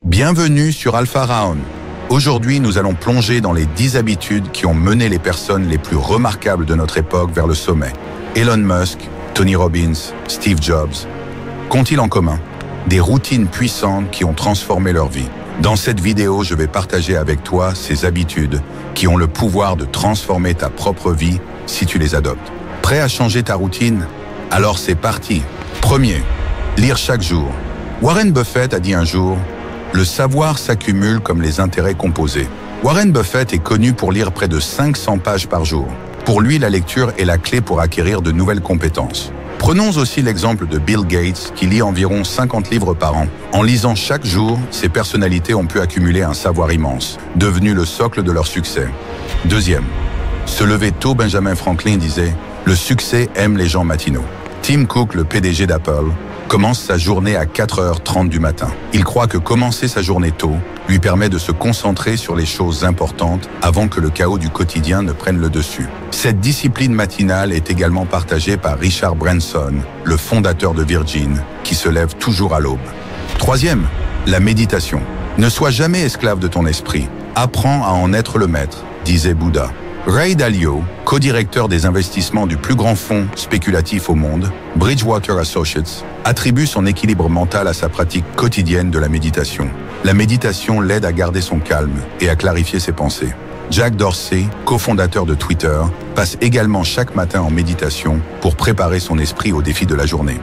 Bienvenue sur Alpha Round. Aujourd'hui, nous allons plonger dans les 10 habitudes qui ont mené les personnes les plus remarquables de notre époque vers le sommet. Elon Musk, Tony Robbins, Steve Jobs. Qu'ont-ils en commun? Des routines puissantes qui ont transformé leur vie. Dans cette vidéo, je vais partager avec toi ces habitudes qui ont le pouvoir de transformer ta propre vie si tu les adoptes. Prêt à changer ta routine? Alors c'est parti. Premier, lire chaque jour. Warren Buffett a dit un jour: le savoir s'accumule comme les intérêts composés. Warren Buffett est connu pour lire près de 500 pages par jour. Pour lui, la lecture est la clé pour acquérir de nouvelles compétences. Prenons aussi l'exemple de Bill Gates, qui lit environ 50 livres par an. En lisant chaque jour, ces personnalités ont pu accumuler un savoir immense, devenu le socle de leur succès. Deuxième, se lever tôt. Benjamin Franklin disait: le succès aime les gens matinaux. Tim Cook, le PDG d'Apple, commence sa journée à 4h30 du matin. Il croit que commencer sa journée tôt lui permet de se concentrer sur les choses importantes avant que le chaos du quotidien ne prenne le dessus. Cette discipline matinale est également partagée par Richard Branson, le fondateur de Virgin, qui se lève toujours à l'aube. Troisième, la méditation. Ne sois jamais esclave de ton esprit. Apprends à en être le maître, disait Bouddha. Ray Dalio, co-directeur des investissements du plus grand fonds spéculatif au monde, Bridgewater Associates, attribue son équilibre mental à sa pratique quotidienne de la méditation. La méditation l'aide à garder son calme et à clarifier ses pensées. Jack Dorsey, cofondateur de Twitter, passe également chaque matin en méditation pour préparer son esprit aux défis de la journée.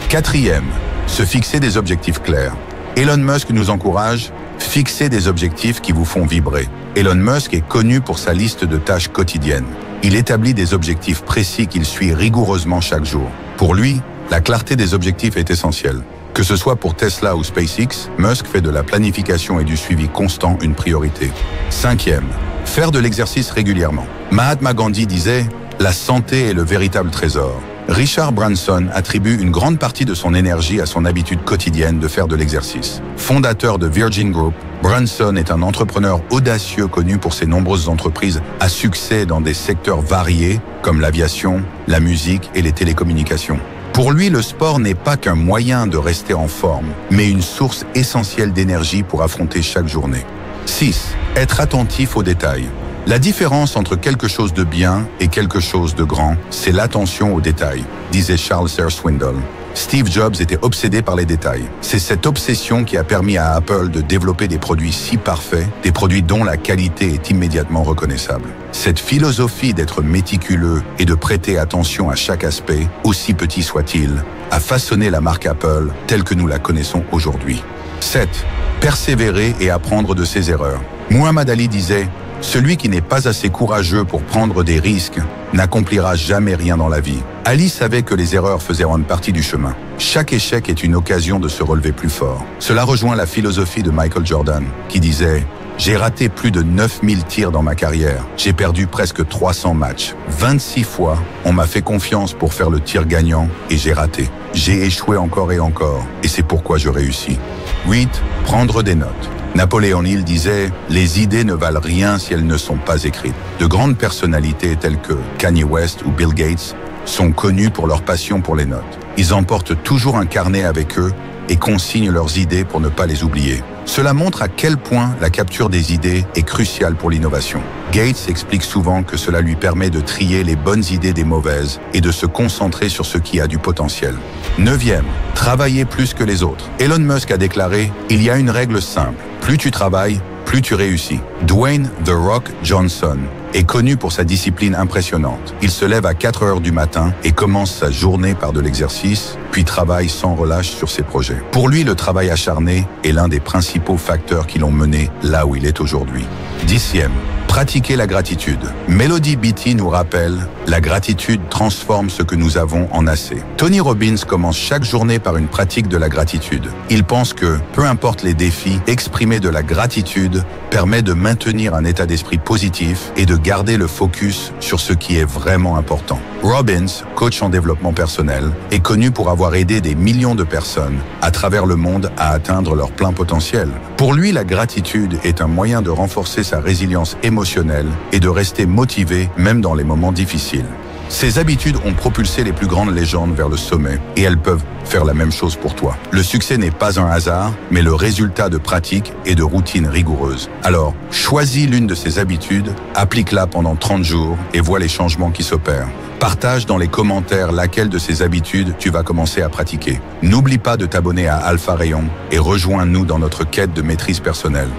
Quatrième, se fixer des objectifs clairs. Elon Musk nous encourage: fixez des objectifs qui vous font vibrer. Elon Musk est connu pour sa liste de tâches quotidiennes. Il établit des objectifs précis qu'il suit rigoureusement chaque jour. Pour lui, la clarté des objectifs est essentielle. Que ce soit pour Tesla ou SpaceX, Musk fait de la planification et du suivi constant une priorité. Cinquième, faire de l'exercice régulièrement. Mahatma Gandhi disait: la santé est le véritable trésor. Richard Branson attribue une grande partie de son énergie à son habitude quotidienne de faire de l'exercice. Fondateur de Virgin Group, Branson est un entrepreneur audacieux connu pour ses nombreuses entreprises à succès dans des secteurs variés comme l'aviation, la musique et les télécommunications. Pour lui, le sport n'est pas qu'un moyen de rester en forme, mais une source essentielle d'énergie pour affronter chaque journée. 6. Être attentif aux détails. La différence entre quelque chose de bien et quelque chose de grand, c'est l'attention aux détails, disait Charles Swindoll. Steve Jobs était obsédé par les détails. C'est cette obsession qui a permis à Apple de développer des produits si parfaits, des produits dont la qualité est immédiatement reconnaissable. Cette philosophie d'être méticuleux et de prêter attention à chaque aspect, aussi petit soit-il, a façonné la marque Apple telle que nous la connaissons aujourd'hui. 7. Persévérer et apprendre de ses erreurs. Muhammad Ali disait: celui qui n'est pas assez courageux pour prendre des risques n'accomplira jamais rien dans la vie. Ali savait que les erreurs faisaient partie du chemin. Chaque échec est une occasion de se relever plus fort. Cela rejoint la philosophie de Michael Jordan, qui disait: j'ai raté plus de 9000 tirs dans ma carrière. J'ai perdu presque 300 matchs. 26 fois, on m'a fait confiance pour faire le tir gagnant et j'ai raté. J'ai échoué encore et encore, et c'est pourquoi je réussis. 8. Prendre des notes. Napoléon Hill disait: les idées ne valent rien si elles ne sont pas écrites. De grandes personnalités telles que Kanye West ou Bill Gates sont connues pour leur passion pour les notes. Ils emportent toujours un carnet avec eux et consignent leurs idées pour ne pas les oublier. Cela montre à quel point la capture des idées est cruciale pour l'innovation. Gates explique souvent que cela lui permet de trier les bonnes idées des mauvaises et de se concentrer sur ce qui a du potentiel. 9e, travailler plus que les autres. Elon Musk a déclaré: il y a une règle simple, plus tu travailles, plus tu réussis. Dwayne The Rock Johnson est connu pour sa discipline impressionnante. Il se lève à 4h du matin et commence sa journée par de l'exercice, puis travaille sans relâche sur ses projets. Pour lui, le travail acharné est l'un des principaux facteurs qui l'ont mené là où il est aujourd'hui. 10e, pratiquer la gratitude. Melody Beattie nous rappelle: la gratitude transforme ce que nous avons en assez. Tony Robbins commence chaque journée par une pratique de la gratitude. Il pense que, peu importe les défis, exprimer de la gratitude permet de maintenir un état d'esprit positif et de garder le focus sur ce qui est vraiment important. Robbins, coach en développement personnel, est connu pour avoir aidé des millions de personnes à travers le monde à atteindre leur plein potentiel. Pour lui, la gratitude est un moyen de renforcer sa résilience émotionnelle et de rester motivé même dans les moments difficiles. Ces habitudes ont propulsé les plus grandes légendes vers le sommet et elles peuvent faire la même chose pour toi. Le succès n'est pas un hasard, mais le résultat de pratiques et de routines rigoureuses. Alors, choisis l'une de ces habitudes, applique-la pendant 30 jours et vois les changements qui s'opèrent. Partage dans les commentaires laquelle de ces habitudes tu vas commencer à pratiquer. N'oublie pas de t'abonner à Alpha Rayon et rejoins-nous dans notre quête de maîtrise personnelle.